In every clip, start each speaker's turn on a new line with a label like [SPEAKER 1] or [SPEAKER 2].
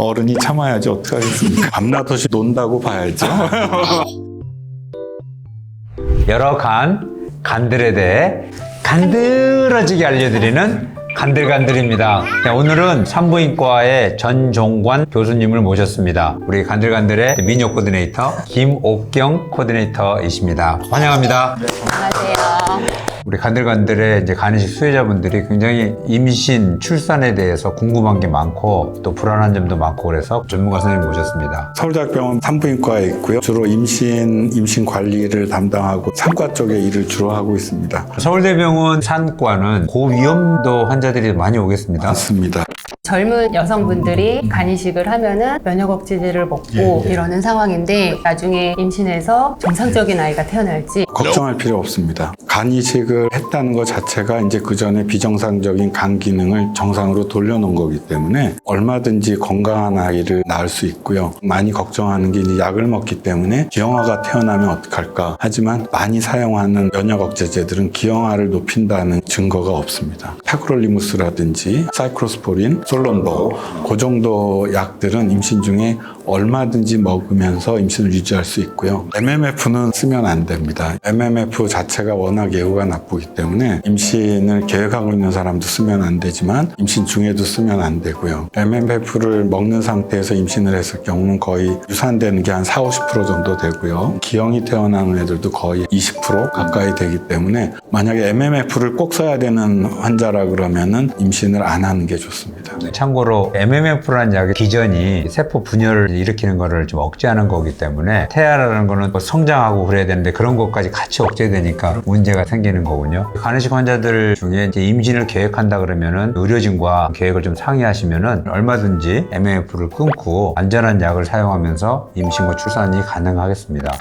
[SPEAKER 1] 어른이 참아야지 어떡하겠습니까? 밤낮없이 논다고 봐야죠.
[SPEAKER 2] 여러 간들에 대해 간드러지게 알려드리는 간들간들입니다. 네, 오늘은 산부인과의 전종관 교수님을 모셨습니다. 우리 간들간들의 미녀 코디네이터 김옥경 코디네이터이십니다. 환영합니다.
[SPEAKER 3] 안녕하세요.
[SPEAKER 2] 우리 간들간들의 이제 간이식 수혜자분들이 굉장히 임신, 출산에 대해서 궁금한 게 많고 또 불안한 점도 많고 그래서 전문가 선생님 모셨습니다.
[SPEAKER 1] 서울대학병원 산부인과에 있고요. 주로 임신 관리를 담당하고 산과 쪽에 일을 주로 하고 있습니다.
[SPEAKER 2] 서울대병원 산과는 고위험도 환자들이 많이 오겠습니다.
[SPEAKER 1] 맞습니다.
[SPEAKER 3] 젊은 여성분들이 간이식을 하면은 면역 억제제를 먹고 이러는 상황인데 나중에 임신해서 정상적인 아이가 태어날지
[SPEAKER 1] 걱정할 필요 없습니다. 간 이식을 했다는 것 자체가 이제 그 전에 비정상적인 간 기능을 정상으로 돌려놓은 거기 때문에 얼마든지 건강한 아이를 낳을 수 있고요. 많이 걱정하는 게 이제 약을 먹기 때문에 기형아가 태어나면 어떡할까? 하지만 많이 사용하는 면역 억제제들은 기형아를 높인다는 증거가 없습니다. 타크롤리무스라든지 사이클로스포린, 솔론도 그 정도 약들은 임신 중에 얼마든지 먹으면서 임신을 유지할 수 있고요. MMF는 쓰면 안 됩니다. MMF 자체가 워낙 예후가 나쁘기 때문에 임신을 계획하고 있는 사람도 쓰면 안 되지만 임신 중에도 쓰면 안 되고요. MMF를 먹는 상태에서 임신을 했을 경우는 거의 유산되는 게 한 40-50% 정도 되고요. 기형이 태어나는 애들도 거의 20% 가까이 되기 때문에 만약에 MMF를 꼭 써야 되는 환자라 그러면은 임신을 안 하는 게 좋습니다.
[SPEAKER 2] 참고로 MMF라는 약의 기전이 세포 분열을 일으키는 거를 좀 억제하는 거기 때문에 태아라는 거는 뭐 성장하고 그래야 되는데 그런 것까지 같이 억제되니까 문제가 생기는 거군요. 간이식 환자들 중에 이제 임신을 계획한다 그러면은 의료진과 계획을 좀 상의하시면은 얼마든지 MMF를 끊고 안전한 약을 사용하면서 임신과 출산이 가능하겠습니다.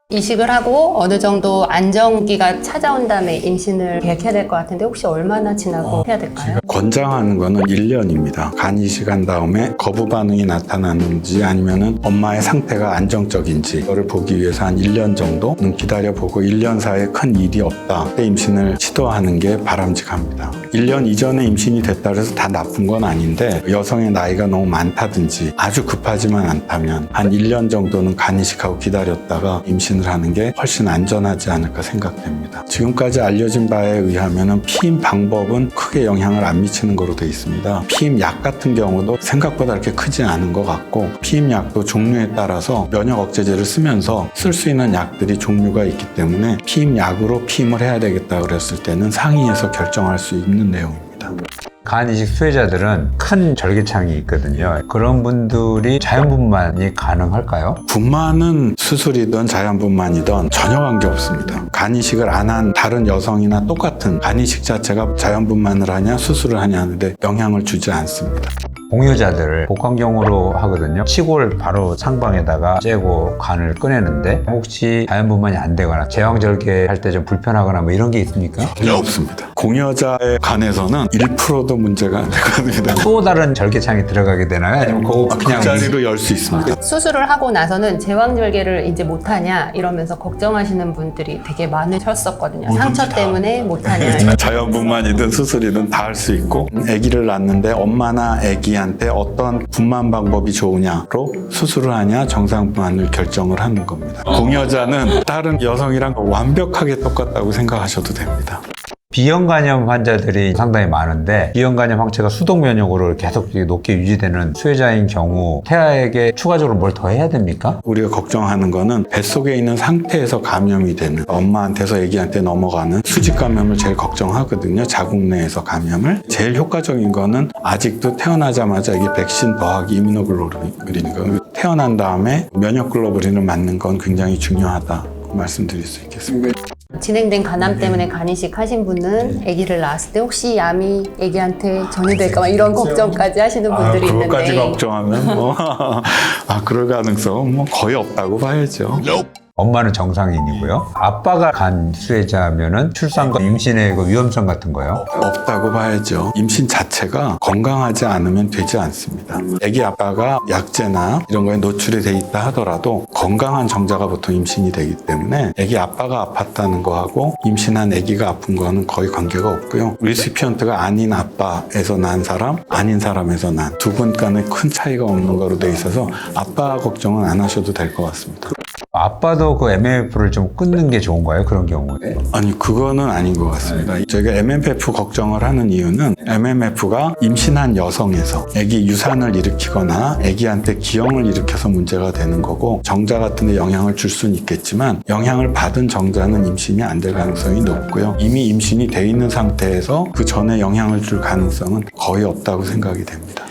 [SPEAKER 3] 이식을 하고 어느 정도 안정기가 찾아온 다음에 임신을 계획해야 될 것 같은데 혹시 얼마나 지나고 해야 될까요?
[SPEAKER 1] 권장하는 거는 1년입니다. 간 이식한 다음에 거부 반응이 나타나는지 아니면은 엄마의 상태가 안정적인지 그거를 보기 위해서 한 1년 정도는 기다려보고 1년 사이에 큰 일이 없다. 그때 임신을 시도하는 게 바람직합니다. 1년 이전에 임신이 됐다 그래서 다 나쁜 건 아닌데 여성의 나이가 너무 많다든지 아주 급하지만 않다면 한 1년 정도는 간 이식하고 기다렸다가 임신을 하는 게 훨씬 안전하지 않을까 생각됩니다. 지금까지 알려진 바에 의하면 피임 방법은 크게 영향을 안 미치는 거로 되어 있습니다. 피임 약 같은 경우도 생각보다 그렇게 크지 않은 것 같고 피임 약도 종류에 따라서 면역 억제제를 쓰면서 쓸 수 있는 약들이 종류가 있기 때문에 피임 약으로 피임을 해야 되겠다 그랬을 때는 상의해서 결정할 수 있는 내용입니다.
[SPEAKER 2] 간이식 수혜자들은 큰 절개창이 있거든요. 그런 분들이 자연분만이 가능할까요?
[SPEAKER 1] 분만은 수술이든 자연분만이든 전혀 관계 없습니다. 간이식을 안 한 다른 여성이나 똑같은 간이식 자체가 자연분만을 하냐 수술을 하냐 하는데 영향을 주지 않습니다.
[SPEAKER 2] 공여자들 복강경으로 하거든요. 치골 바로 상방에다가 째고 간을 꺼내는데 혹시 자연분만이 안 되거나 제왕절개 할 때 좀 불편하거나 뭐 이런 게 있습니까?
[SPEAKER 1] 전혀 없습니다. 공여자의 간에서는 1%도 문제가 안 되거든요.
[SPEAKER 2] 또 다른 절개창이 들어가게 되나요? 아니면 그거 그냥
[SPEAKER 1] 그 자리로 열 수 있습니다.
[SPEAKER 3] 수술을 하고 나서는 제왕절개를 이제 못하냐 이러면서 걱정하시는 분들이 되게 많으셨었거든요. 상처 때문에 못하냐.
[SPEAKER 1] 자연분만이든 수술이든 다 할 수 있고 아기를 낳는데 엄마나 아기한테 어떤 분만 방법이 좋으냐로 수술을 하냐 정상분만을 결정을 하는 겁니다. 공여자는 다른 여성이랑 완벽하게 똑같다고 생각하셔도 됩니다.
[SPEAKER 2] 비형간염 환자들이 상당히 많은데 비형간염 항체가 수동 면역으로 계속 높게 유지되는 수혜자인 경우 태아에게 추가적으로 뭘 더 해야 됩니까?
[SPEAKER 1] 우리가 걱정하는 거는 뱃속에 있는 상태에서 감염이 되는 엄마한테서 아기한테 넘어가는 수직 감염을 제일 걱정하거든요. 자궁 내에서 감염을. 제일 효과적인 거는 아직도 태어나자마자 이게 백신 더하기 이뮤노글로불린 거 태어난 다음에 면역글로불린을 맞는 건 굉장히 중요하다 말씀드릴 수 있겠습니다.
[SPEAKER 3] 진행된 간암 때문에 간이식 하신 분은 아기를 낳았을 때 혹시 암이 아기한테 전이될까 봐 이런 걱정까지 하시는 분들이 있는데
[SPEAKER 1] 그것까지 걱정하면 그럴 가능성은 거의 없다고 봐야죠.
[SPEAKER 2] 엄마는 정상인이고요. 아빠가 간 수혜자면은 출산과 임신의 그 위험성 같은 거요?
[SPEAKER 1] 없다고 봐야죠. 임신 자체가 건강하지 않으면 되지 않습니다. 아기 아빠가 약제나 이런 거에 노출이 돼 있다 하더라도 건강한 정자가 보통 임신이 되기 때문에 아기 아빠가 아팠다는 거하고 임신한 아기가 아픈 거는 거의 관계가 없고요. 리시피언트가 아닌 아빠에서 난 사람, 아닌 사람에서 난 두 분 간에 큰 차이가 없는 거로 돼 있어서 아빠 걱정은 안 하셔도 될 것 같습니다.
[SPEAKER 2] 아빠도 그 MMF를 좀 끊는 게 좋은가요? 그런 경우에?
[SPEAKER 1] 아니 그거는 아닌 것 같습니다. 저희가 MMF 걱정을 하는 이유는 MMF가 임신한 여성에서 아기 유산을 일으키거나 아기한테 기형을 일으켜서 문제가 되는 거고 정자 같은 데 영향을 줄 수는 있겠지만 영향을 받은 정자는 임신이 안 될 가능성이 높고요. 이미 임신이 돼 있는 상태에서 그 전에 영향을 줄 가능성은 거의 없다고 생각이 됩니다.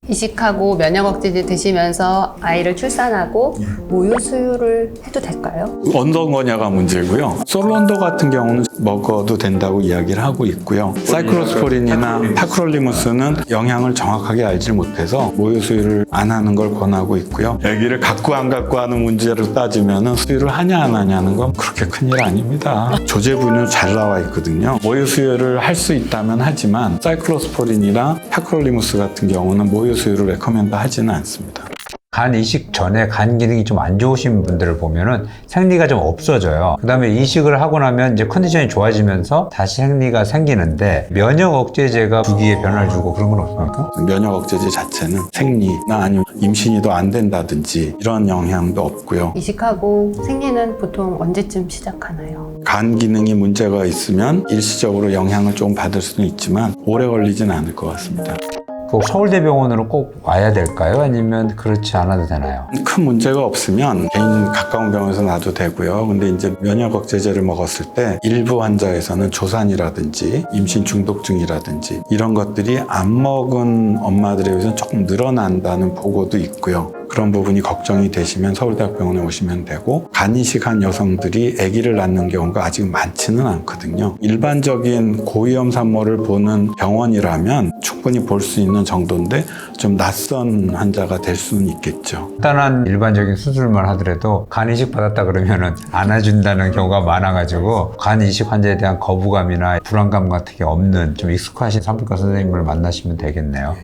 [SPEAKER 3] 이식하고 면역 억제제 드시면서 아이를 출산하고 모유 수유를 해도 될까요?
[SPEAKER 1] 어떤 거냐가 문제고요. 솔론도 같은 경우는 먹어도 된다고 이야기를 하고 있고요. 사이클로스포린이나 타크롤리무스는 영향을 정확하게 알지 못해서 모유 수유를 안 하는 걸 권하고 있고요. 아기를 갖고 안 갖고 하는 문제로 따지면 수유를 하냐 안 하냐는 건 그렇게 큰일 아닙니다. 조제분유 잘 나와 있거든요. 모유 수유를 할 수 있다면 하지만 사이클로스포린이나 타크롤리무스 같은 경우는 모유 수유를 레커멘드 하지는 않습니다.
[SPEAKER 2] 간 이식 전에 간 기능이 좀 안 좋으신 분들을 보면은 생리가 좀 없어져요. 그 다음에 이식을 하고 나면 이제 컨디션이 좋아지면서 다시 생리가 생기는데 면역 억제제가 부기에 변화를 주고 그런 건 없습니까?
[SPEAKER 1] 면역 억제제 자체는 생리나 아니면 임신이도 안 된다든지 이런 영향도 없고요.
[SPEAKER 3] 이식하고 생리는 보통 언제쯤 시작하나요?
[SPEAKER 1] 간 기능이 문제가 있으면 일시적으로 영향을 좀 받을 수는 있지만 오래 걸리진 않을 것 같습니다.
[SPEAKER 2] 꼭 서울대병원으로 꼭 와야 될까요? 아니면 그렇지 않아도 되나요?
[SPEAKER 1] 큰 문제가 없으면 개인 가까운 병원에서 놔도 되고요. 근데 이제 면역 억제제를 먹었을 때 일부 환자에서는 조산이라든지 임신 중독증이라든지 이런 것들이 안 먹은 엄마들에 비해서는 조금 늘어난다는 보고도 있고요. 그런 부분이 걱정이 되시면 서울대학병원에 오시면 되고 간 이식한 여성들이 아기를 낳는 경우가 아직 많지는 않거든요. 일반적인 고위험 산모를 보는 병원이라면 충분히 볼 수 있는 정도인데 좀 낯선 환자가 될 수는 있겠죠.
[SPEAKER 2] 간단한 일반적인 수술만 하더라도 간 이식 받았다 그러면은 안아준다는 경우가 많아가지고 간 이식 환자에 대한 거부감이나 불안감 같은 게 없는 좀 익숙하신 산부인과 선생님을 만나시면 되겠네요.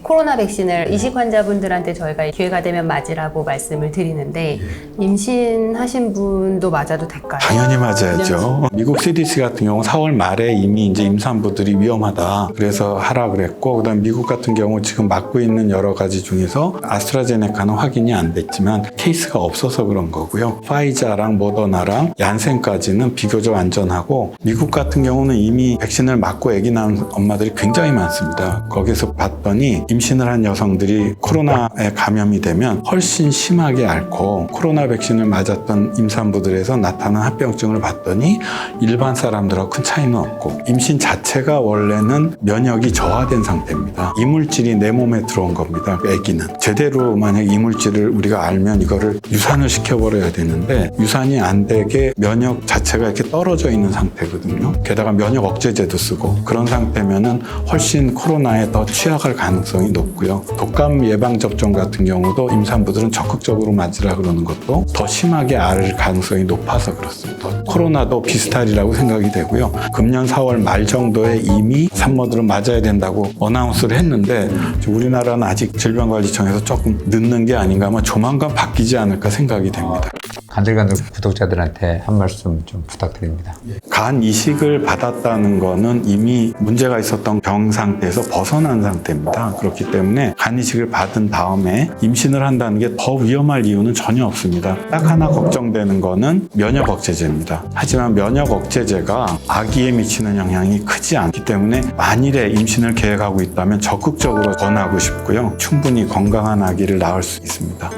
[SPEAKER 3] 코로나 백신을 이식 환자분들한테 저희가 기회가 되면 맞으라고 말씀을 드리는데 임신하신 분도 맞아도 될까요?
[SPEAKER 1] 당연히 맞아야죠. 미국 CDC 같은 경우 4월 말에 이미 이제 임산부들이 위험하다 그래서 하라 그랬고 그다음 미국 같은 경우 지금 맞고 있는 여러 가지 중에서 아스트라제네카는 확인이 안 됐지만 케이스가 없어서 그런 거고요. 파이자랑 모더나랑 얀센까지는 비교적 안전하고 미국 같은 경우는 이미 백신을 맞고 아기 낳은 엄마들이 굉장히 많습니다. 거기서 봤더니 임신을 한 여성들이 코로나에 감염이 되면 훨씬 심하게 앓고 코로나 백신을 맞았던 임산부들에서 나타난 합병증을 봤더니 일반 사람들하고 큰 차이는 없고 임신 자체가 원래는 면역이 저하된 상태입니다. 이물질이 내 몸에 들어온 겁니다. 아기는 제대로 만약 이물질을 우리가 알면 이거를 유산을 시켜버려야 되는데 유산이 안 되게 면역 자체가 이렇게 떨어져 있는 상태거든요. 게다가 면역 억제제도 쓰고 그런 상태면은 훨씬 코로나에 더 취약할 가능성이 높고요. 독감 예방 접종 같은 경우도 임산부들은 적극적으로 맞으라 그러는 것도 더 심하게 앓을 가능성이 높아서 그렇습니다. 코로나도 비슷하리라고 생각이 되고요. 금년 4월 말 정도에 이미 산모들은 맞아야 된다고 어나운스를 했는데 우리나라는 아직 질병관리청에서 조금 늦는 게 아닌가 하면 조만간 바뀌지 않을까 생각이 됩니다.
[SPEAKER 2] 간들간들 구독자들한테 한 말씀 좀 부탁드립니다.
[SPEAKER 1] 간 이식을 받았다는 거는 이미 문제가 있었던 병 상태에서 벗어난 상태입니다. 그렇기 때문에 간 이식을 받은 다음에 임신을 한다는 게 더 위험할 이유는 전혀 없습니다. 딱 하나 걱정되는 거는 면역 억제제입니다. 하지만 면역 억제제가 아기에 미치는 영향이 크지 않기 때문에 만일에 임신을 계획하고 있다면 적극적으로 권하고 싶고요. 충분히 건강한 아기를 낳을 수 있습니다.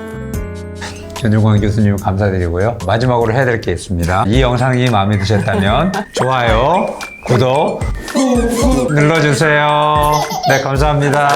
[SPEAKER 2] 전종관 교수님 감사드리고요. 마지막으로 해야 될 게 있습니다. 이 영상이 마음에 드셨다면 좋아요, 구독 눌러주세요. 네, 감사합니다.